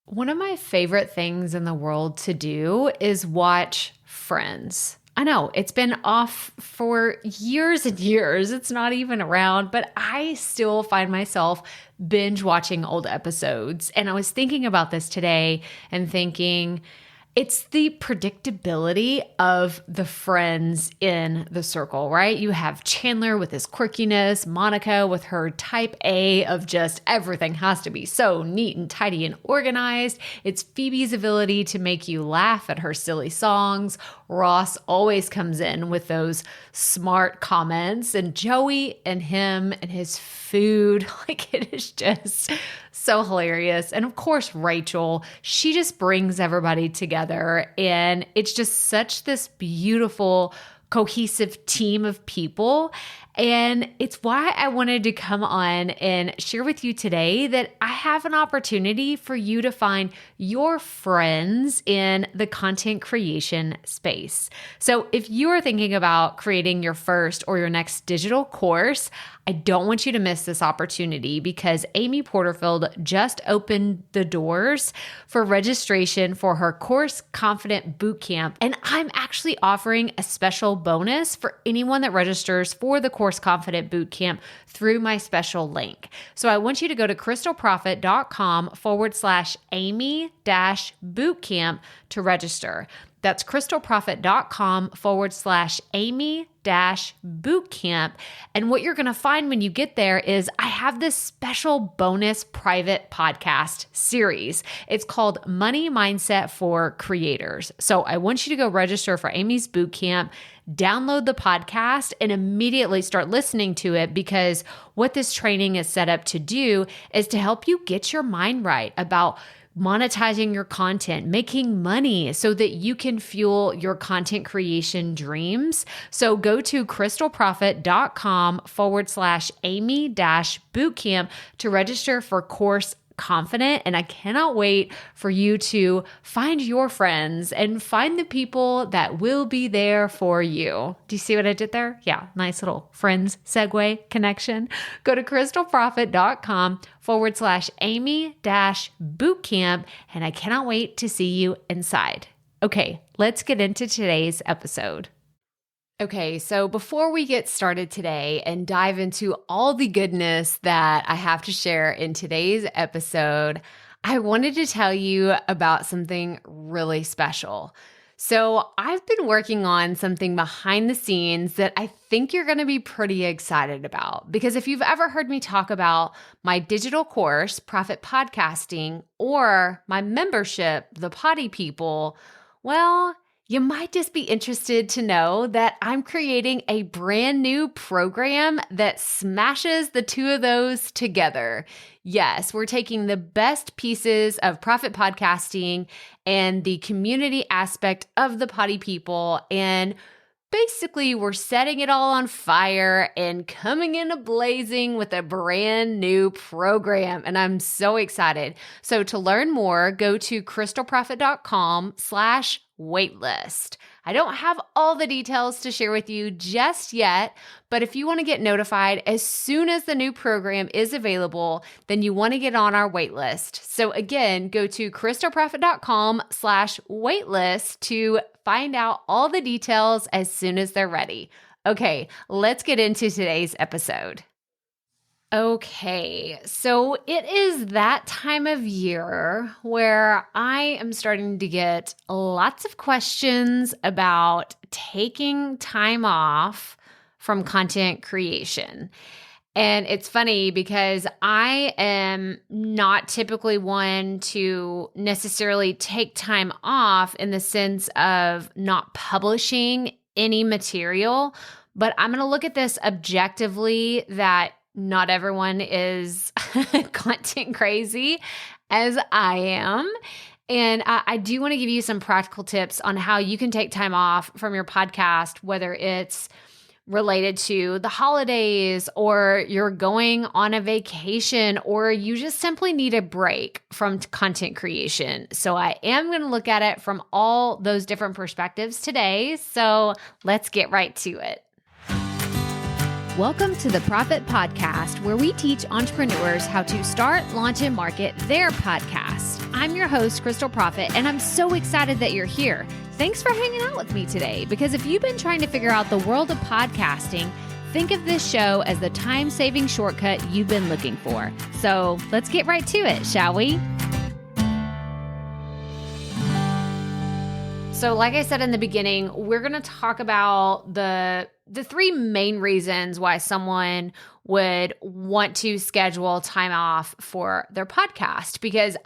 One of my favorite things in the world to do is watch Friends. I know it's been off for years and years. It's not even around, but I still find myself binge watching old episodes. And I was thinking about this today and thinking, it's the predictability of the friends in the circle, right? You have Chandler with his quirkiness, Monica with her type A of just everything has to be so neat and tidy and organized. It's Phoebe's ability to make you laugh at her silly songs. Ross always comes in with those smart comments, and Joey and him and his food, like it is just so hilarious. And of course, Rachel, she just brings everybody together, and it's just such this beautiful, cohesive team of people. And it's why I wanted to come on and share with you today that I have an opportunity for you to find your friends in the content creation space. So if you are thinking about creating your first or your next digital course, I don't want you to miss this opportunity because Amy Porterfield just opened the doors for registration for her Course Confident Bootcamp. And I'm actually offering a special bonus for anyone that registers for the Course Confident Bootcamp through my special link. So I want you to go to crystalprofit.com/Amy-bootcamp to register. That's crystalprofit.com/Amy-bootcamp. And what you're going to find when you get there is I have this special bonus private podcast series. It's called Money Mindset for Creators. So I want you to go register for Amy's bootcamp, download the podcast, and immediately start listening to it, because what this training is set up to do is to help you get your mind right about monetizing your content, making money so that you can fuel your content creation dreams. So go to crystalprofit.com/Amy-bootcamp to register for Course Confident. And I cannot wait for you to find your friends and find the people that will be there for you. Do you see what I did there? Yeah, nice little friends segue connection. Go to crystalprofit.com/Amy-bootcamp. And I cannot wait to see you inside. Okay, let's get into today's episode. Okay, so before we get started today and dive into all the goodness that I have to share in today's episode, I wanted to tell you about something really special. So I've been working on something behind the scenes that I think you're going to be pretty excited about, because if you've ever heard me talk about my digital course, Profit Podcasting, or my membership, The Potty People, well, you might just be interested to know that I'm creating a brand new program that smashes the two of those together. Yes, we're taking the best pieces of profit podcasting and the community aspect of the Potty People, and basically we're setting it all on fire and coming in blazing with a brand new program. And I'm so excited. So to learn more, go to crystalprofit.com/waitlist. I don't have all the details to share with you just yet, but if you want to get notified as soon as the new program is available, then you want to get on our waitlist. So again, go to crystalprofit.com/waitlist to find out all the details as soon as they're ready. Okay, let's get into today's episode. Okay, so it is that time of year where I am starting to get lots of questions about taking time off from content creation. And it's funny because I am not typically one to necessarily take time off in the sense of not publishing any material, but I'm going to look at this objectively that not everyone is content crazy as I am. And I do want to give you some practical tips on how you can take time off from your podcast, whether it's related to the holidays or you're going on a vacation or you just simply need a break from content creation. So I am going to look at it from all those different perspectives today. So let's get right to it. Welcome to the Profit Podcast, where we teach entrepreneurs how to start, launch, and market their podcast. I'm your host, Crystal Profit, and I'm so excited that you're here. Thanks for hanging out with me today, because if you've been trying to figure out the world of podcasting, think of this show as the time-saving shortcut you've been looking for. So let's get right to it, shall we? So like I said in the beginning, we're going to talk about the three main reasons why someone would want to schedule time off for their podcast, because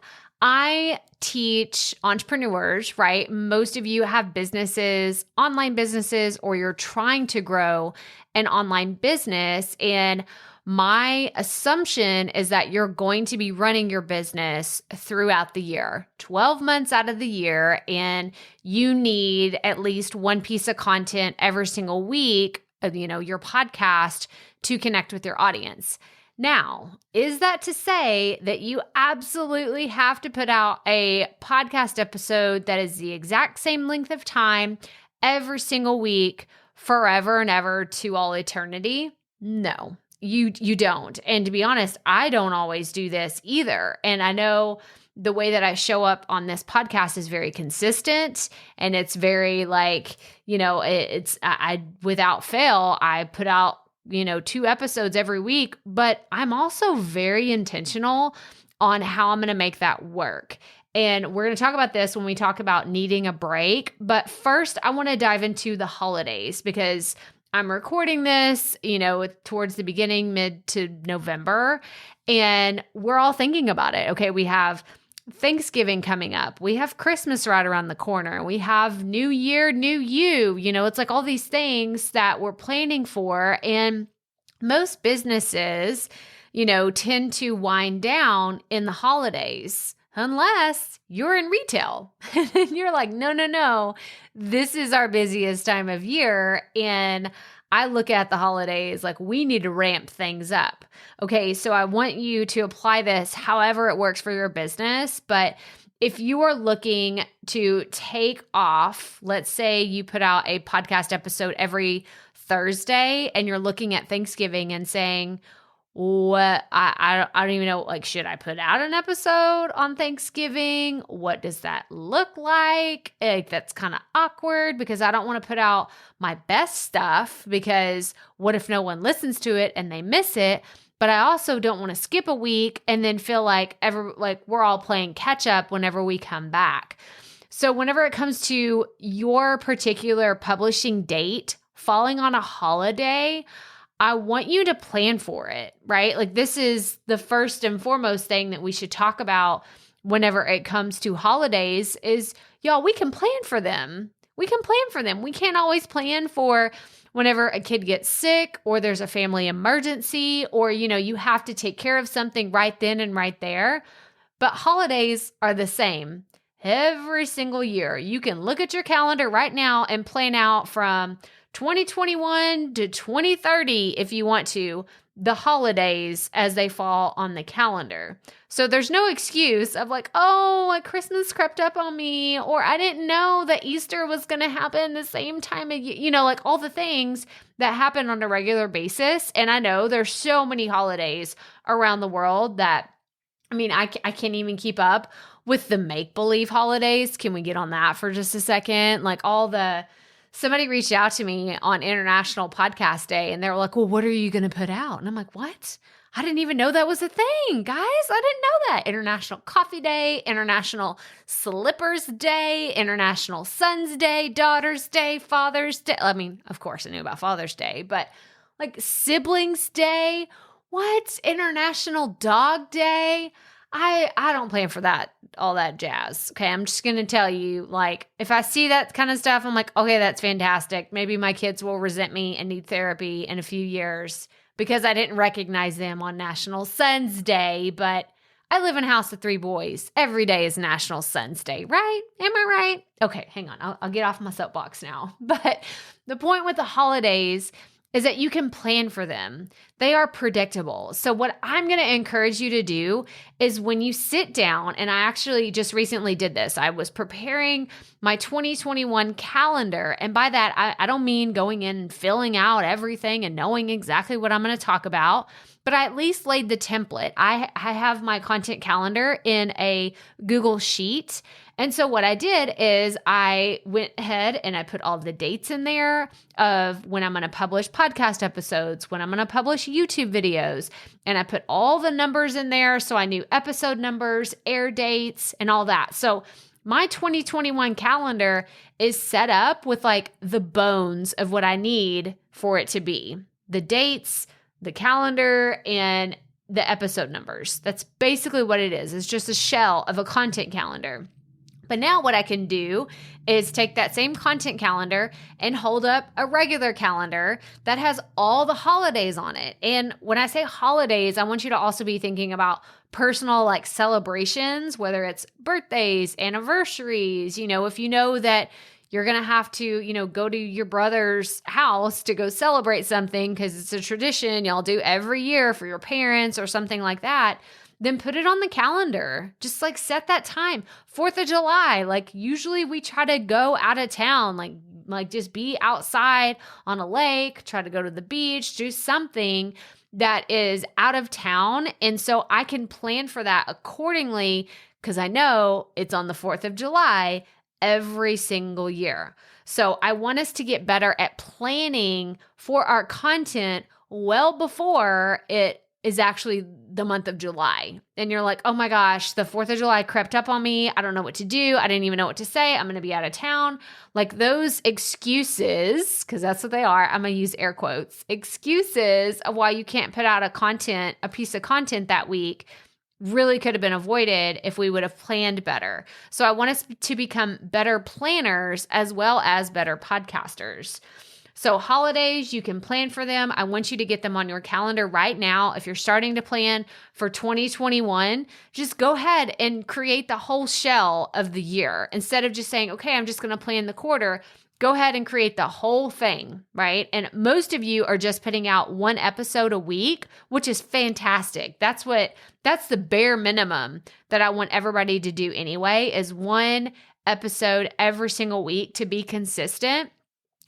I teach entrepreneurs, right? Most of you have businesses, online businesses, or you're trying to grow an online business. And my assumption is that you're going to be running your business throughout the year, 12 months out of the year, and you need at least one piece of content every single week, your podcast, to connect with your audience. Now, is that to say that you absolutely have to put out a podcast episode that is the exact same length of time every single week, forever and ever to all eternity? No. You don't. And to be honest, I don't always do this either. And I know the way that I show up on this podcast is very consistent, and it's very I without fail, I put out 2 episodes every week, but I'm also very intentional on how I'm going to make that work. And we're going to talk about this when we talk about needing a break. But first, I want to dive into the holidays, because I'm recording this, towards the beginning, mid to November, and we're all thinking about it. Okay, we have Thanksgiving coming up. We have Christmas right around the corner. We have New Year, New You. It's like all these things that we're planning for. And most businesses, tend to wind down in the holidays, unless you're in retail and you're like, no, this is our busiest time of year. And I look at the holidays like we need to ramp things up. Okay, so I want you to apply this however it works for your business. But if you are looking to take off, let's say you put out a podcast episode every Thursday and you're looking at Thanksgiving and saying, what I don't even know, should I put out an episode on Thanksgiving? What does that look like? That's kind of awkward, because I don't want to put out my best stuff, because what if no one listens to it and they miss it? But I also don't want to skip a week and then feel like we're all playing catch up whenever we come back. So whenever it comes to your particular publishing date falling on a holiday, I want you to plan for it, right? This is the first and foremost thing that we should talk about whenever it comes to holidays is, y'all, we can plan for them. We can plan for them. We can't always plan for whenever a kid gets sick, or there's a family emergency, or, you have to take care of something right then and right there. But holidays are the same every single year. You can look at your calendar right now and plan out from 2021 to 2030, if you want to, the holidays as they fall on the calendar. So there's no excuse of Christmas crept up on me, or I didn't know that Easter was going to happen the same time of year, all the things that happen on a regular basis. And I know there's so many holidays around the world that, I can't even keep up with the make-believe holidays. Can we get on that for just a second? Somebody reached out to me on International Podcast Day, and they were like, well, what are you going to put out? And I'm like, what? I didn't even know that was a thing, guys. I didn't know that. International Coffee Day, International Slippers Day, International Sons Day, Daughters Day, Father's Day. Of course I knew about Father's Day, but Siblings Day. What? International Dog Day. I don't plan for that, all that jazz. Okay, I'm just going to tell you, if I see that kind of stuff, I'm like, okay, that's fantastic. Maybe my kids will resent me and need therapy in a few years because I didn't recognize them on National Sons Day, but I live in a house with 3 boys. Every day is National Sons Day, right? Am I right? Okay, hang on. I'll get off my soapbox now. But the point with the holidays is that you can plan for them. They are predictable. So what I'm going to encourage you to do is when you sit down, and I actually just recently did this, I was preparing my 2021 calendar. And by that, I don't mean going in and filling out everything and knowing exactly what I'm going to talk about, but I at least laid the template. I have my content calendar in a Google Sheet. And so what I did is I went ahead and I put all the dates in there of when I'm going to publish podcast episodes, when I'm going to publish YouTube videos, and I put all the numbers in there so I knew episode numbers, air dates, and all that. So my 2021 calendar is set up with like the bones of what I need for it to be. The dates, the calendar, and the episode numbers. That's basically what it is. It's just a shell of a content calendar. But now what I can do is take that same content calendar and hold up a regular calendar that has all the holidays on it. And when I say holidays, I want you to also be thinking about personal like celebrations, whether it's birthdays, anniversaries, if you know that you're going to have to, go to your brother's house to go celebrate something because it's a tradition y'all do every year for your parents or something like that, then put it on the calendar. Just like set that time. 4th of July, like usually we try to go out of town, like just be outside on a lake, try to go to the beach, do something that is out of town. And so I can plan for that accordingly because I know it's on the 4th of July every single year. So I want us to get better at planning for our content well before it is actually the month of July. And you're like, oh my gosh, the 4th of July crept up on me. I don't know what to do. I didn't even know what to say. I'm going to be out of town. Like those excuses, because that's what they are. I'm going to use air quotes, excuses of why you can't put out a piece of content that week really could have been avoided if we would have planned better. So I want us to become better planners as well as better podcasters. So holidays, you can plan for them. I want you to get them on your calendar right now. If you're starting to plan for 2021, just go ahead and create the whole shell of the year. Instead of just saying, okay, I'm just going to plan the quarter, go ahead and create the whole thing, right? And most of you are just putting out one episode a week, which is fantastic. That's the bare minimum that I want everybody to do anyway, is one episode every single week to be consistent.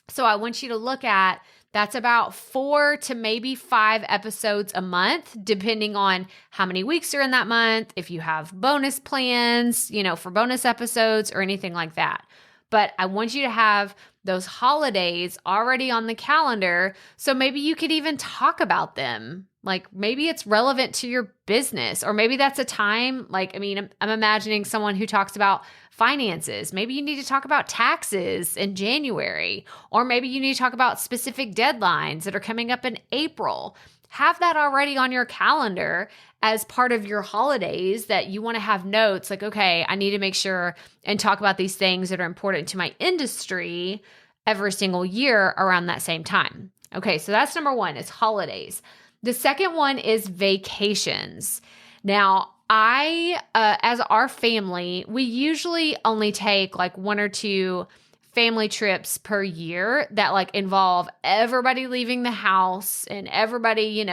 So I want you to look at, that's about 4 to maybe 5 episodes a month, depending on how many weeks are in that month, if you have bonus plans, for bonus episodes or anything like that. But I want you to have those holidays already on the calendar. So maybe you could even talk about them. Like maybe it's relevant to your business, or maybe that's a time, I'm imagining someone who talks about finances. Maybe you need to talk about taxes in January, or maybe you need to talk about specific deadlines that are coming up in April. Have that already on your calendar as part of your holidays, that you want to have notes like, okay, I need to make sure and talk about these things that are important to my industry every single year around that same time. Okay, so that's number 1, is holidays. The second one is vacations. Now, as our family, we usually only take like 1 or 2 family trips per year that involve everybody leaving the house and everybody,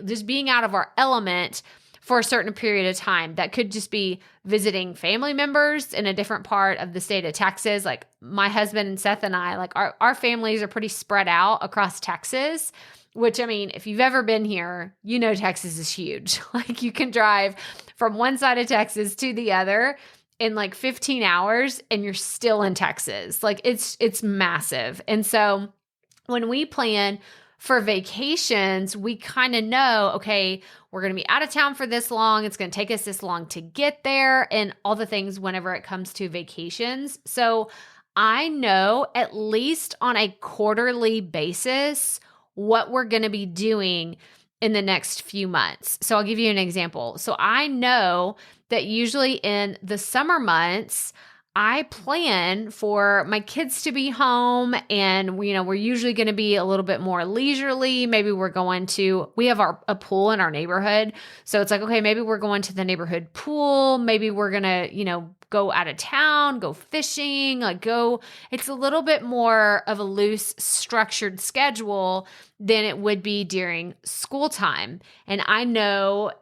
just being out of our element for a certain period of time. That could just be visiting family members in a different part of the state of Texas. Like my husband and Seth and I, our families are pretty spread out across Texas. Which, if you've ever been here, Texas is huge. You can drive from one side of Texas to the other in 15 hours and you're still in Texas. It's massive. And so when we plan for vacations, we kind of know, okay, we're going to be out of town for this long. It's going to take us this long to get there, and all the things whenever it comes to vacations. So I know at least on a quarterly basis what we're going to be doing in the next few months. So I'll give you an example. So I know that usually in the summer months, I plan for my kids to be home, and we're usually going to be a little bit more leisurely. Maybe we have a pool in our neighborhood. So it's okay, maybe we're going to the neighborhood pool. Maybe we're going to, go out of town, go fishing, it's a little bit more of a loose, structured schedule than it would be during school time. And I know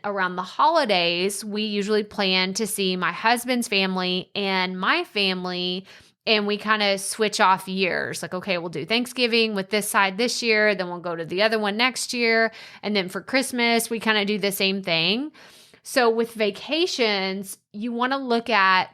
around the holidays, we usually plan to see my husband's family and my family, and we kind of switch off years. Like, okay, we'll do Thanksgiving with this side this year, then we'll go to the other one next year. And then for Christmas, we kind of do the same thing. So with vacations, you want to look at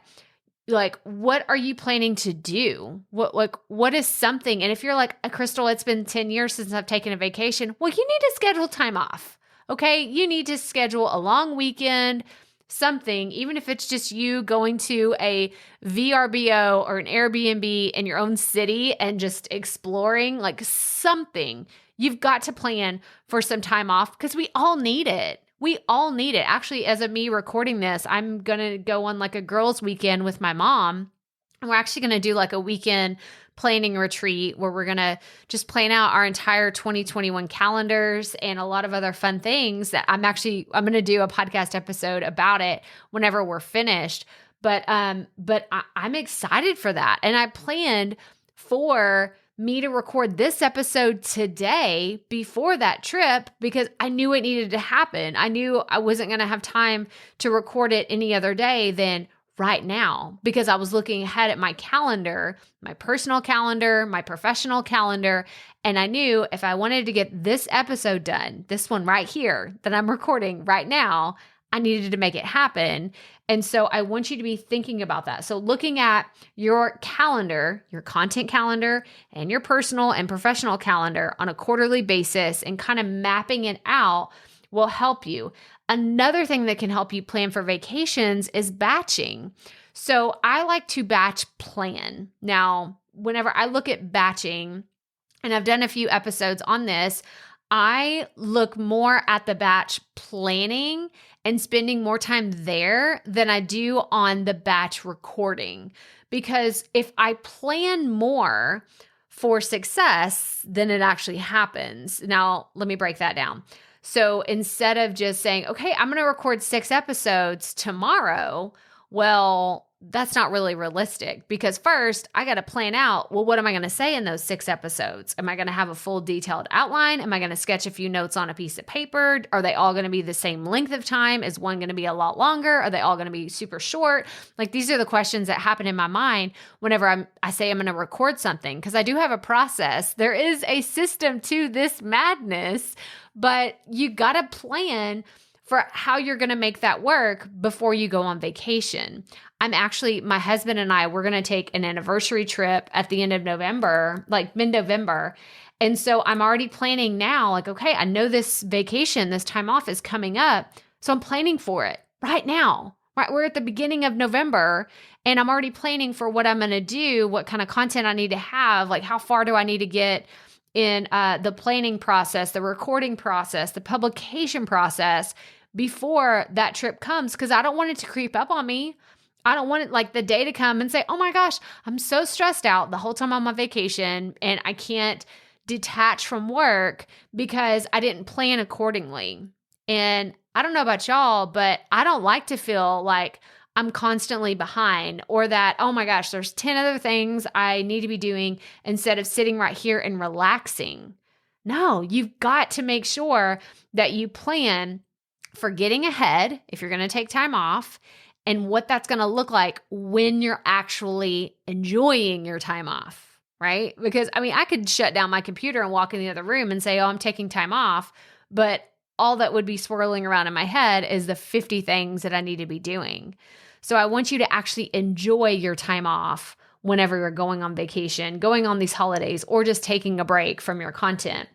like, what are you planning to do? What is something? And if you're like, Crystal, it's been 10 years since I've taken a vacation. Well, you need to schedule time off. Okay. You need to schedule a long weekend, something, even if it's just you going to a VRBO or an Airbnb in your own city and just exploring, like something. You've got to plan for some time off because we all need it. We all need it. Actually, as of me recording this, I'm going to go on like a girls' weekend with my mom. And we're actually going to do like a weekend planning retreat where we're going to just plan out our entire 2021 calendars and a lot of other fun things that I'm going to do a podcast episode about it whenever we're finished. But I'm excited for that. And I planned for me to record this episode today before that trip because I knew it needed to happen. I knew I wasn't going to have time to record it any other day than right now because I was looking ahead at my calendar, my personal calendar, my professional calendar, and I knew if I wanted to get this episode done, this one right here that I'm recording right now, I needed to make it happen. And so I want you to be thinking about that. So looking at your calendar, your content calendar, and your personal and professional calendar on a quarterly basis and kind of mapping it out will help you. Another thing that can help you plan for vacations is batching. So I like to batch plan. Now, whenever I look at batching, and I've done a few episodes on this, I look more at the batch planning and spending more time there than I do on the batch recording. Because if I plan more for success, then it actually happens. Now, let me break that down. So instead of just saying, okay, I'm going to record 6 episodes tomorrow, well, that's not really realistic because first I got to plan out, well, what am I going to say in those 6 episodes? Am I going to have a full detailed outline? Am I going to sketch a few notes on a piece of paper? Are they all going to be the same length of time? Is one going to be a lot longer? Are they all going to be super short? Like these are the questions that happen in my mind whenever I say I'm going to record something because I do have a process. There is a system to this madness, but you got to plan for how you're going to make that work before you go on vacation. My husband and I, we're going to take an anniversary trip at the end of November, like mid-November. And so I'm already planning now, like, okay, I know this vacation, this time off is coming up. So I'm planning for it right now. Right? We're at the beginning of November and I'm already planning for what I'm going to do, what kind of content I need to have, like how far do I need to get in the planning process, the recording process, the publication process before that trip comes because I don't want it to creep up on me. I don't want it like the day to come and say, oh my gosh, I'm so stressed out the whole time I'm on vacation and I can't detach from work because I didn't plan accordingly. And I don't know about y'all, but I don't like to feel like I'm constantly behind or that, oh my gosh, there's 10 other things I need to be doing instead of sitting right here and relaxing. No, you've got to make sure that you plan for getting ahead if you're going to take time off and what that's going to look like when you're actually enjoying your time off, right? Because I could shut down my computer and walk in the other room and say, oh, I'm taking time off, but all that would be swirling around in my head is the 50 things that I need to be doing. So I want you to actually enjoy your time off whenever you're going on vacation, going on these holidays, or just taking a break from your content.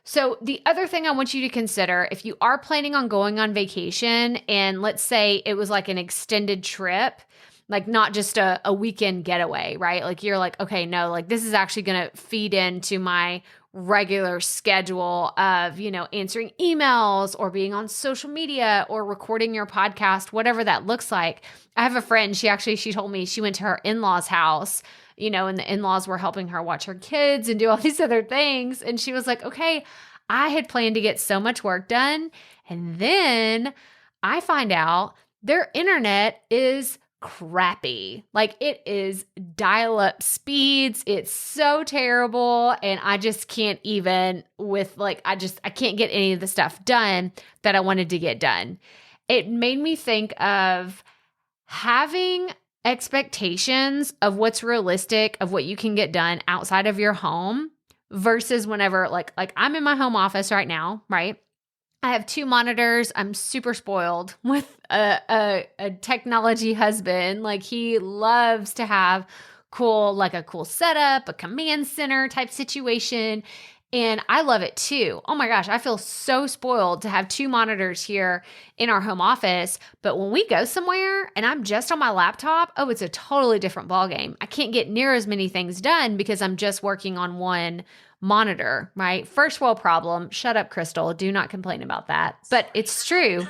So the other thing I want you to consider, if you are planning on going on vacation, and let's say it was like an extended trip, like not just a weekend getaway, right? Like you're like, okay, no, like this is actually going to feed into my regular schedule of, answering emails or being on social media or recording your podcast, whatever that looks like. I have a friend, she told me she went to her in-laws' house, and the in-laws were helping her watch her kids and do all these other things. And she was like, okay, I had planned to get so much work done. And then I find out their internet is crappy. Like it is dial up speeds. It's so terrible. And I just can't even I can't get any of the stuff done that I wanted to get done. It made me think of having expectations of what's realistic, of what you can get done outside of your home versus whenever like I'm in my home office right now, right? I have 2 monitors. I'm super spoiled with a technology husband. Like he loves to have a cool setup, a command center type situation. And I love it too. Oh my gosh, I feel so spoiled to have 2 monitors here in our home office. But when we go somewhere and I'm just on my laptop, oh, it's a totally different ballgame. I can't get near as many things done because I'm just working on one monitor, right? First world problem. Shut up, Crystal. Do not complain about that. But it's true.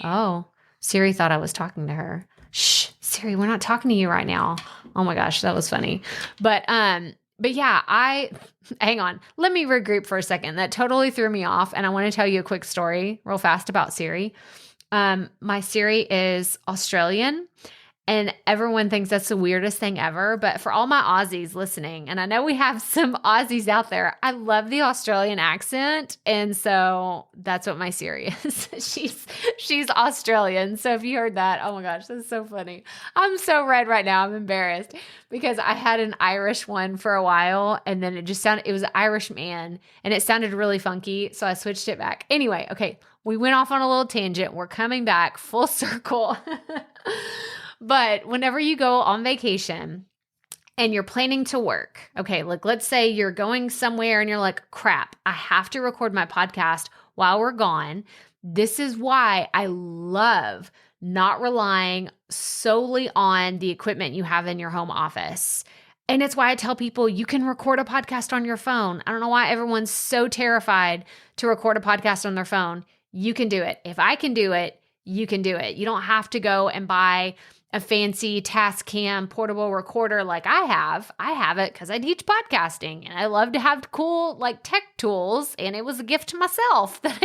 Oh, Siri thought I was talking to her. Shh, Siri, we're not talking to you right now. Oh my gosh, that was funny. But yeah, hang on. Let me regroup for a second. That totally threw me off. And I want to tell you a quick story real fast about Siri. My Siri is Australian. And everyone thinks that's the weirdest thing ever. But for all my Aussies listening, and I know we have some Aussies out there, I love the Australian accent. And so that's what my Siri is. She's Australian. So if you heard that, oh my gosh, that's so funny. I'm so red right now. I'm embarrassed because I had an Irish one for a while. And then it was an Irish man and it sounded really funky. So I switched it back. Anyway, okay, we went off on a little tangent. We're coming back full circle. But whenever you go on vacation and you're planning to work, okay, like let's say you're going somewhere and you're like, crap, I have to record my podcast while we're gone. This is why I love not relying solely on the equipment you have in your home office. And it's why I tell people you can record a podcast on your phone. I don't know why everyone's so terrified to record a podcast on their phone. You can do it. If I can do it, you can do it. You don't have to go and buy a fancy Tascam portable recorder like I have. I have it because I teach podcasting and I love to have cool like tech tools. And it was a gift to myself that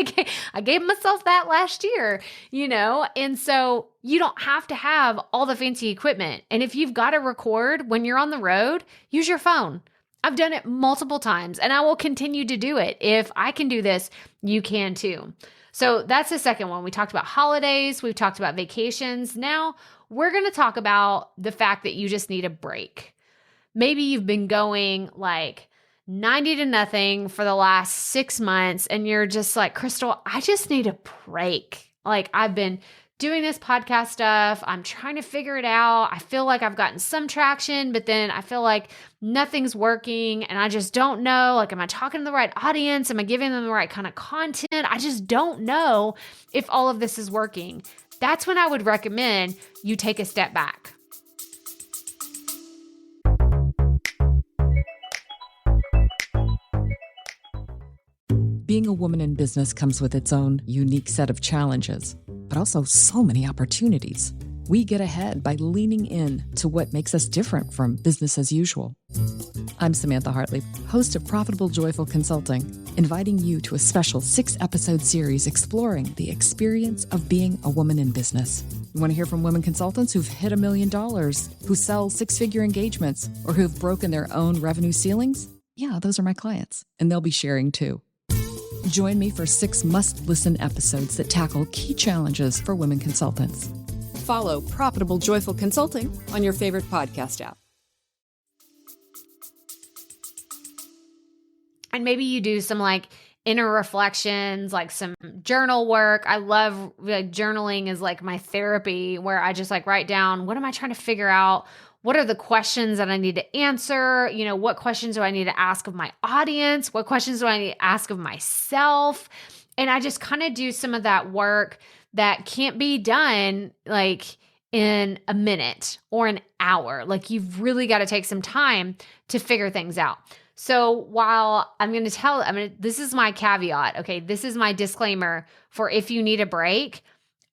I gave myself that last year, And so you don't have to have all the fancy equipment. And if you've got to record when you're on the road, use your phone. I've done it multiple times and I will continue to do it. If I can do this, you can too. So that's the second one. We talked about holidays. We've talked about vacations. Now we're going to talk about the fact that you just need a break. Maybe you've been going like 90 to nothing for the last 6 months and you're just like, Crystal, I just need a break. Like I've been doing this podcast stuff. I'm trying to figure it out. I feel like I've gotten some traction, but then I feel like nothing's working and I just don't know. Like, am I talking to the right audience? Am I giving them the right kind of content? I just don't know if all of this is working. That's when I would recommend you take a step back. Being a woman in business comes with its own unique set of challenges, but also so many opportunities. We get ahead by leaning in to what makes us different from business as usual. I'm Samantha Hartley, host of Profitable Joyful Consulting, inviting you to a special 6-episode series exploring the experience of being a woman in business. You want to hear from women consultants who've hit $1 million, who sell 6-figure engagements, or who've broken their own revenue ceilings? Yeah, those are my clients, and they'll be sharing too. Join me for 6 must-listen episodes that tackle key challenges for women consultants. Follow Profitable Joyful Consulting on your favorite podcast app. And maybe you do some like inner reflections, like some journal work. I love journaling is like my therapy where I just like write down, what am I trying to figure out? What are the questions that I need to answer? What questions do I need to ask of my audience? What questions do I need to ask of myself? And I just kind of do some of that work that can't be done like in a minute or an hour. Like you've really got to take some time to figure things out. So while this is my caveat, okay? This is my disclaimer for if you need a break.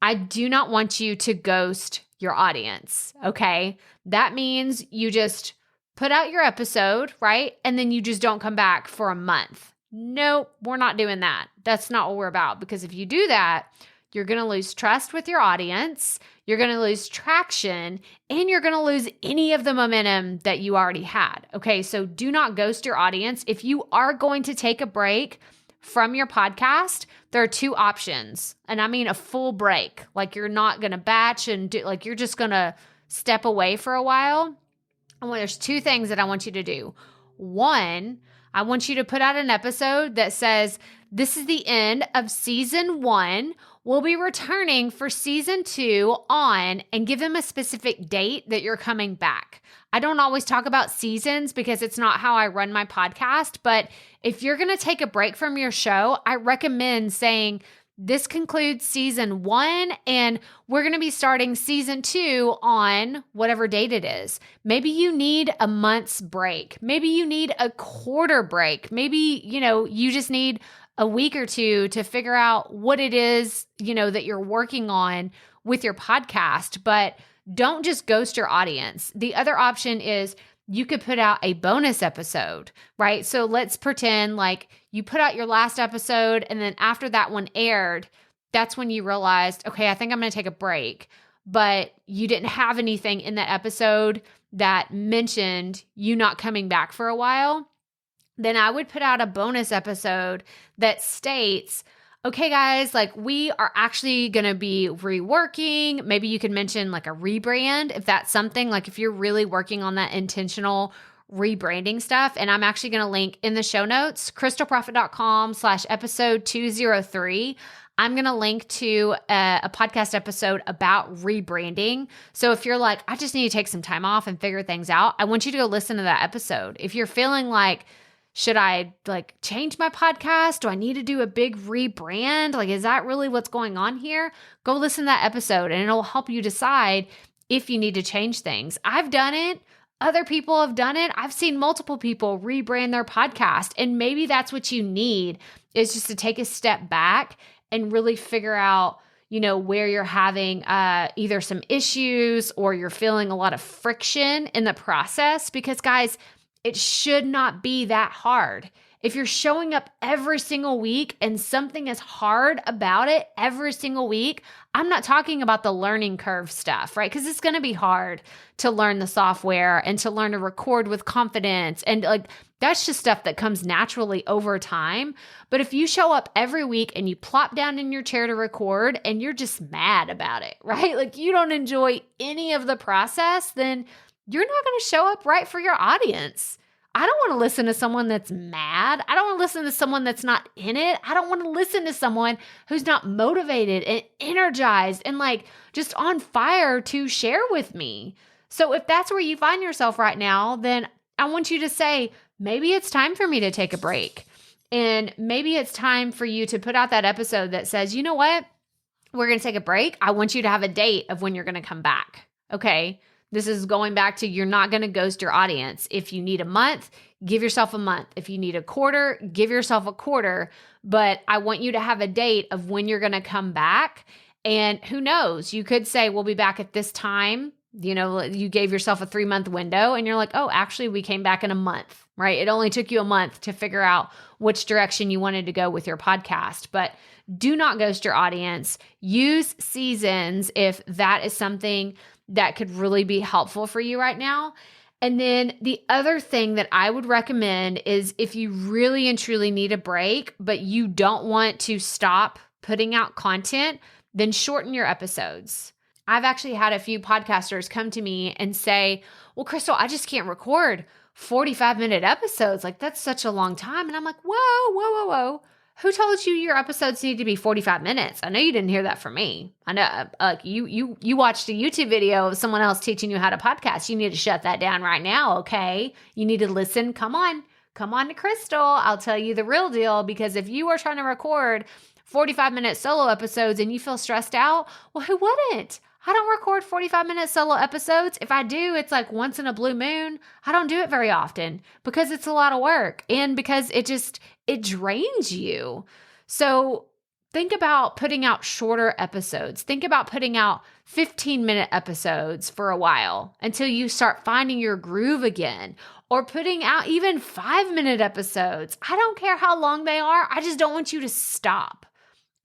I do not want you to ghost your audience, okay? That means you just put out your episode, right? And then you just don't come back for a month. Nope, we're not doing that. That's not what we're about. Because if you do that, you're going to lose trust with your audience, you're going to lose traction, and you're going to lose any of the momentum that you already had. Okay, so do not ghost your audience. If you are going to take a break from your podcast, there are two options. And I mean a full break. Like you're not going to batch and do, like you're just going to step away for a while. And there's two things that I want you to do. One, I want you to put out an episode that says, this is the end of season 1. We'll be returning for season 2 on, and give them a specific date that you're coming back. I don't always talk about seasons because it's not how I run my podcast, but if you're going to take a break from your show, I recommend saying, this concludes season 1, and we're going to be starting season 2 on whatever date it is. Maybe you need a month's break. Maybe you need a quarter break. Maybe, you just need a week or two to figure out what it is, that you're working on with your podcast, but don't just ghost your audience. The other option is you could put out a bonus episode, right? So let's pretend like you put out your last episode, and then after that one aired, that's when you realized, okay, I think I'm going to take a break, but you didn't have anything in that episode that mentioned you not coming back for a while. Then I would put out a bonus episode that states, okay, guys, like we are actually going to be reworking. Maybe you could mention like a rebrand if that's something, like if you're really working on that intentional rebranding stuff. And I'm actually going to link in the show notes, crystalprofit.com/episode 203. I'm going to link to a podcast episode about rebranding. So if you're like, I just need to take some time off and figure things out, I want you to go listen to that episode. If you're feeling like, should I like change my podcast? Do I need to do a big rebrand? Like, is that really what's going on here? Go listen to that episode and it'll help you decide if you need to change things. I've done it. Other people have done it. I've seen multiple people rebrand their podcast, and maybe that's what you need, is just to take a step back and really figure out, where you're having either some issues or you're feeling a lot of friction in the process. Because guys, it should not be that hard. If you're showing up every single week and something is hard about it every single week, I'm not talking about the learning curve stuff, right? Because it's going to be hard to learn the software and to learn to record with confidence. And like, that's just stuff that comes naturally over time. But if you show up every week and you plop down in your chair to record and you're just mad about it, right? Like you don't enjoy any of the process, then you're not going to show up right for your audience. I don't want to listen to someone that's mad. I don't want to listen to someone that's not in it. I don't want to listen to someone who's not motivated and energized and like just on fire to share with me. So if that's where you find yourself right now, then I want you to say, maybe it's time for me to take a break. And maybe it's time for you to put out that episode that says, you know what? We're going to take a break. I want you to have a date of when you're going to come back. Okay. This is going back to, you're not going to ghost your audience. If you need a month, give yourself a month. If you need a quarter, give yourself a quarter. But I want you to have a date of when you're going to come back. And who knows, you could say, we'll be back at this time. You gave yourself a 3-month window and you're like, oh, actually we came back in a month, right? It only took you a month to figure out which direction you wanted to go with your podcast. But do not ghost your audience. Use seasons if that is something that could really be helpful for you right now. And then the other thing that I would recommend is if you really and truly need a break, but you don't want to stop putting out content, then shorten your episodes. I've actually had a few podcasters come to me and say, well, Crystal, I just can't record 45-minute episodes. Like, that's such a long time. And I'm like, whoa. Who told you your episodes need to be 45 minutes? I know you didn't hear that from me. I know you watched a YouTube video of someone else teaching you how to podcast. You need to shut that down right now, okay? You need to listen. Come on to Crystal. I'll tell you the real deal, because if you are trying to record 45-minute solo episodes and you feel stressed out, well, who wouldn't? I don't record 45-minute solo episodes. If I do, it's like once in a blue moon. I don't do it very often because it's a lot of work and because it drains you. So think about putting out shorter episodes. Think about putting out 15-minute episodes for a while until you start finding your groove again, or putting out even 5-minute episodes. I don't care how long they are. I just don't want you to stop.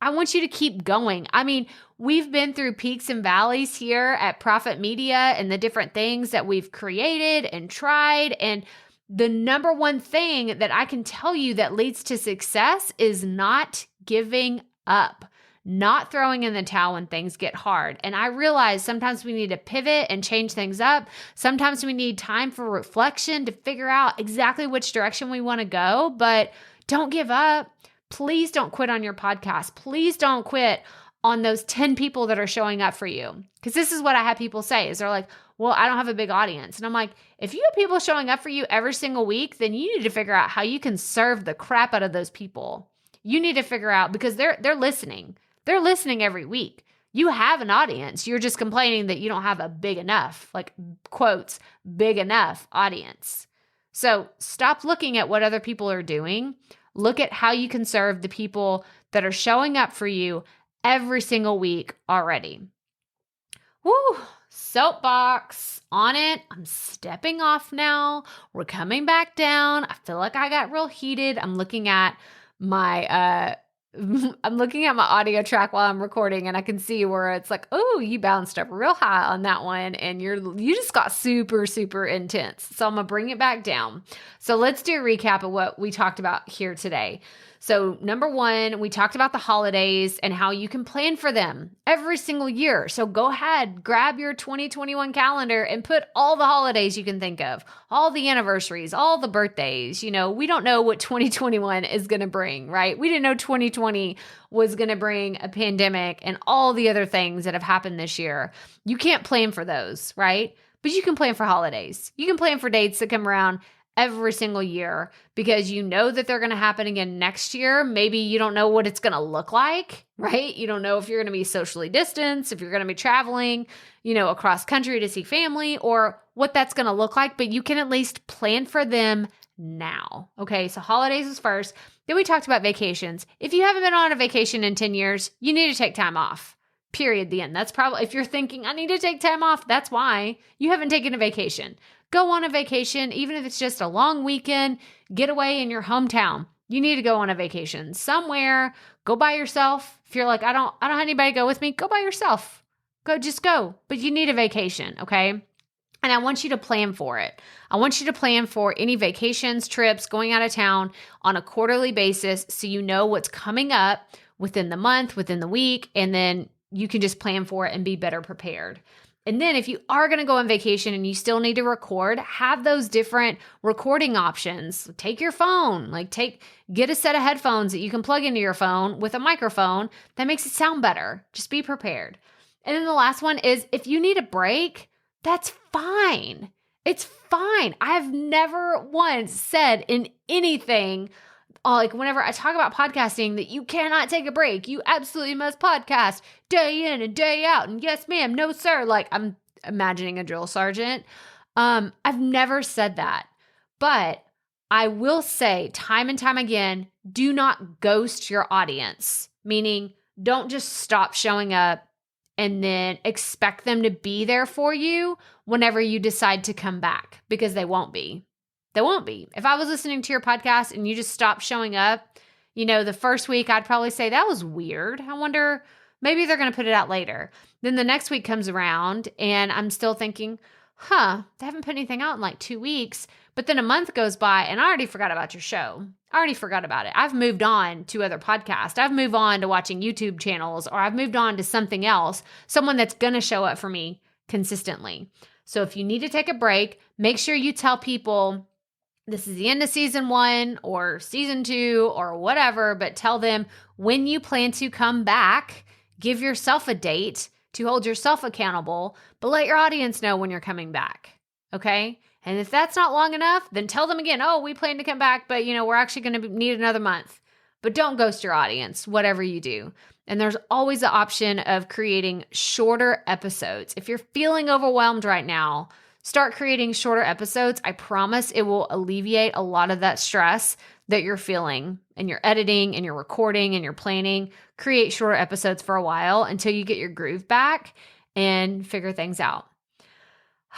I want you to keep going. I mean, we've been through peaks and valleys here at Profit Media and the different things that we've created and tried. And the number one thing that I can tell you that leads to success is not giving up, not throwing in the towel when things get hard. And I realize sometimes we need to pivot and change things up. Sometimes we need time for reflection to figure out exactly which direction we want to go, but don't give up. Please don't quit on your podcast. Please don't quit on those 10 people that are showing up for you. Because this is what I have people say is they're like, well, I don't have a big audience. And I'm like, if you have people showing up for you every single week, then you need to figure out how you can serve the crap out of those people. You need to figure out because they're listening. They're listening every week. You have an audience. You're just complaining that you don't have a big enough, like quotes, big enough audience. So stop looking at what other people are doing. Look at how you can serve the people that are showing up for you every single week already. Woo! Soapbox on it. I'm stepping off now. We're coming back down. I feel like I got real heated. I'm looking at my audio track while I'm recording, and I can see where it's like, oh, you bounced up real high on that one, and you just got super, super intense. So I'm gonna bring it back down. So let's do a recap of what we talked about here today. So number one, we talked about the holidays and how you can plan for them every single year. So go ahead, grab your 2021 calendar and put all the holidays you can think of, all the anniversaries, all the birthdays. You know, we don't know what 2021 is going to bring, right? We didn't know 2020 was going to bring a pandemic and all the other things that have happened this year. You can't plan for those, right? But you can plan for holidays. You can plan for dates that come around every single year because you know that they're going to happen again next year. Maybe you don't know what it's going to look like, right? You don't know if you're going to be socially distanced, if you're going to be traveling, across country to see family or what that's going to look like, but you can at least plan for them now. Okay. So holidays is first. Then we talked about vacations. If you haven't been on a vacation in 10 years, you need to take time off. Period. The end. That's probably, if you're thinking, I need to take time off, that's why you haven't taken a vacation. Go on a vacation, even if it's just a long weekend, get away in your hometown. You need to go on a vacation somewhere. Go by yourself. If you're like, I don't have anybody go with me, go by yourself. Just go. But you need a vacation, okay? And I want you to plan for it. I want you to plan for any vacations, trips, going out of town on a quarterly basis so you know what's coming up within the month, within the week, and then you can just plan for it and be better prepared. And then if you are going to go on vacation and you still need to record, have those different recording options. Take your phone, get a set of headphones that you can plug into your phone with a microphone that makes it sound better. Just be prepared. And then the last one is if you need a break, that's fine. It's fine. I've never once said in anything whenever I talk about podcasting that you cannot take a break. You absolutely must podcast day in and day out. And yes, ma'am, no, sir. I'm imagining a drill sergeant. I've never said that, but I will say time and time again, do not ghost your audience, meaning don't just stop showing up and then expect them to be there for you whenever you decide to come back, because they won't be. They won't be. If I was listening to your podcast and you just stopped showing up, the first week, I'd probably say that was weird. I wonder, maybe they're going to put it out later. Then the next week comes around and I'm still thinking, they haven't put anything out in like 2 weeks. But then a month goes by and I already forgot about your show. I already forgot about it. I've moved on to other podcasts. I've moved on to watching YouTube channels, or I've moved on to something else, someone that's going to show up for me consistently. So if you need to take a break, make sure you tell people this is the end of season 1 or season 2 or whatever, but tell them when you plan to come back. Give yourself a date to hold yourself accountable, but let your audience know when you're coming back. Okay? And if that's not long enough, then tell them again, we plan to come back, but we're actually going to need another month. But don't ghost your audience, whatever you do. And there's always the option of creating shorter episodes. If you're feeling overwhelmed right now, start creating shorter episodes. I promise it will alleviate a lot of that stress that you're feeling and you're editing and you're recording and you're planning. Create shorter episodes for a while until you get your groove back and figure things out.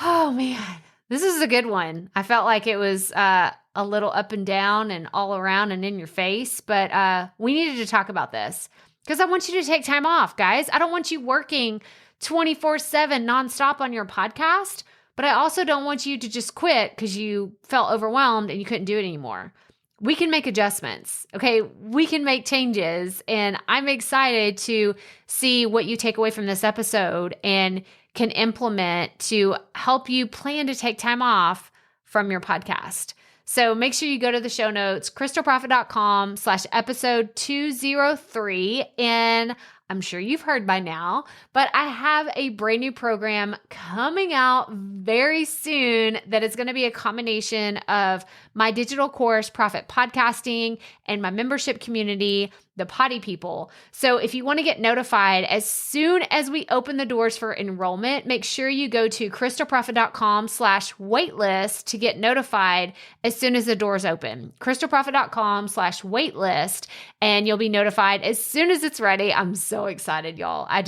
Oh man, this is a good one. I felt like it was a little up and down and all around and in your face, but we needed to talk about this. because I want you to take time off, guys. I don't want you working 24/7 nonstop on your podcast, but I also don't want you to just quit because you felt overwhelmed and you couldn't do it anymore. We can make adjustments, okay? We can make changes, and I'm excited to see what you take away from this episode and can implement to help you plan to take time off from your podcast. So make sure you go to the show notes, crystalprofit.com/episode 203. And I'm sure you've heard by now, but I have a brand new program coming out very soon that is going to be a combination of my digital course, Profit Podcasting, and my membership community, the Potty People. So if you want to get notified as soon as we open the doors for enrollment, make sure you go to crystalprofit.com/waitlist to get notified as soon as the doors open. crystalprofit.com/waitlist, and you'll be notified as soon as it's ready. I'm so excited, y'all. I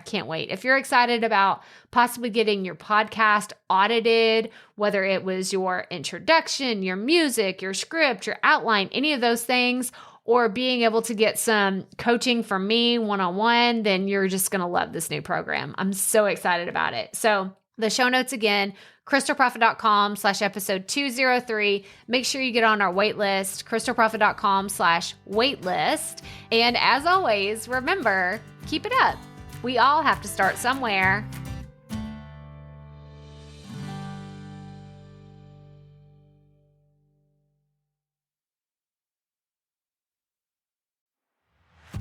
can't wait. If you're excited about possibly getting your podcast audited, whether it was your introduction, your music, your script, your outline, any of those things, or being able to get some coaching from me one-on-one, then you're just going to love this new program. I'm so excited about it. So the show notes again, crystalprofit.com/episode 203. Make sure you get on our wait list, crystalprofit.com/waitlist. And as always, remember, keep it up. We all have to start somewhere.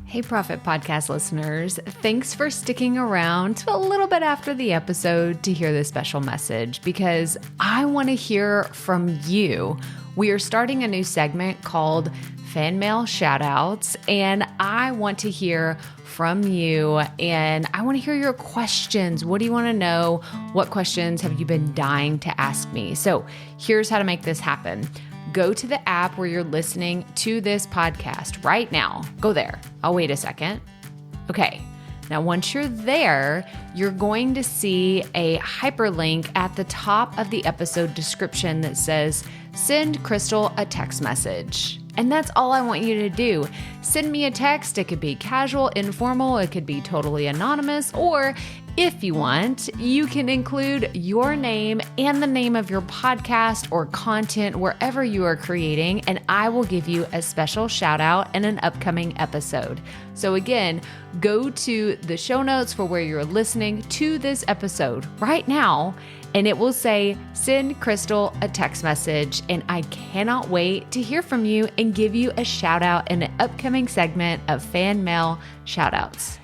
Hey, Profit Podcast listeners. Thanks for sticking around to a little bit after the episode to hear this special message, because I want to hear from you. We are starting a new segment called Fan Mail Shoutouts, and I want to hear from you, and I want to hear your questions. What do you want to know? What questions have you been dying to ask me? So here's how to make this happen. Go to the app where you're listening to this podcast right now. Go there. I'll wait a second. Okay. Now, once you're there, you're going to see a hyperlink at the top of the episode description that says, "Send Crystal a text message." And that's all I want you to do. Send me a text. It could be casual, informal. It could be totally anonymous. Or if you want, you can include your name and the name of your podcast or content wherever you are creating, and I will give you a special shout out in an upcoming episode. So again, go to the show notes for where you're listening to this episode right now, and it will say, "Send Crystal a text message." And I cannot wait to hear from you and give you a shout out in an upcoming segment of Fan Mail Shoutouts.